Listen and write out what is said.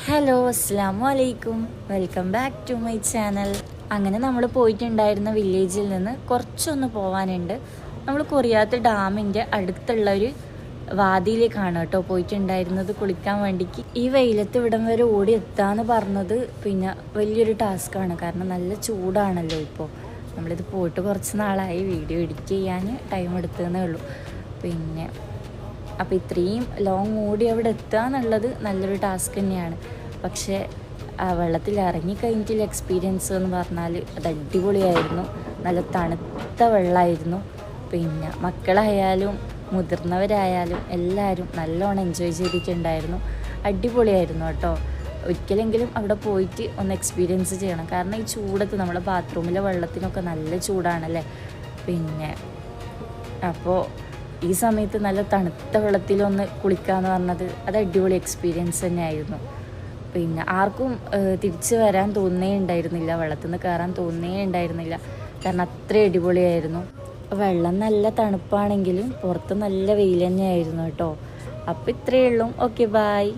Hello അസ്സലാമു അലൈക്കും, welcome back to my channel. അങ്ങനെ നമ്മൾ പോയിട്ടുണ്ടായിരുന്ന വില്ലേജിൽ നിന്ന് കുറച്ചൊന്ന് പോകാനുണ്ട്. നമ്മൾ കൊറിയാത്ത് ഡാമിൻ്റെ അടുത്തുള്ളൊരു വാദിയിലേക്കാണ് കേട്ടോ പോയിട്ടുണ്ടായിരുന്നത് കുളിക്കാൻ വേണ്ടിക്ക്. ഈ വെയിലത്ത് ഇവിടം വരെ ഓടി എത്താന്ന് പറഞ്ഞത് പിന്നെ വലിയൊരു ടാസ്ക്കാണ്. കാരണം നല്ല ചൂടാണല്ലോ ഇപ്പോൾ. നമ്മളിത് പോയിട്ട് കുറച്ച് നാളായി, വീഡിയോ എഡിറ്റ് ചെയ്യാൻ ടൈം എടുത്തതേ ഉള്ളൂ. പിന്നെ അപ്പോൾ ഇത്രയും ലോങ് ഓടി അവിടെ എത്തുക എന്നുള്ളത് നല്ലൊരു ടാസ്ക് തന്നെയാണ്. പക്ഷേ ആ വെള്ളത്തിൽ ഇറങ്ങിക്കഴിഞ്ഞിട്ടുള്ള എക്സ്പീരിയൻസ് എന്ന് പറഞ്ഞാൽ അത് അടിപൊളിയായിരുന്നു. നല്ല തണുത്ത വെള്ളമായിരുന്നു. പിന്നെ മക്കളായാലും മുതിർന്നവരായാലും എല്ലാവരും നല്ലോണം എൻജോയ് ചെയ്തിട്ടുണ്ടായിരുന്നു. അടിപൊളിയായിരുന്നു കേട്ടോ. ഒരിക്കലെങ്കിലും അവിടെ പോയിട്ട് ഒന്ന് എക്സ്പീരിയൻസ് ചെയ്യണം. കാരണം ഈ ചൂടത്ത് നമ്മളെ ബാത്റൂമിലെ വെള്ളത്തിനൊക്കെ നല്ല ചൂടാണല്ലേ. പിന്നെ അപ്പോൾ ഈ സമയത്ത് നല്ല തണുത്ത വെള്ളത്തിലൊന്ന് കുളിക്കാന്ന് പറഞ്ഞത് അത് അടിപൊളി എക്സ്പീരിയൻസ് തന്നെയായിരുന്നു. പിന്നെ ആർക്കും തിരിച്ച് വരാൻ തോന്നേ ഉണ്ടായിരുന്നില്ല, വെള്ളത്തിൽ നിന്ന് കയറാൻ തോന്നേ ഉണ്ടായിരുന്നില്ല. കാരണം അത്ര അടിപൊളിയായിരുന്നു. വെള്ളം നല്ല തണുപ്പാണെങ്കിലും പുറത്ത് നല്ല വെയിൽ തന്നെയായിരുന്നു കേട്ടോ. അപ്പോൾ ഇത്രയേ ഉള്ളൂ. Okay, bye.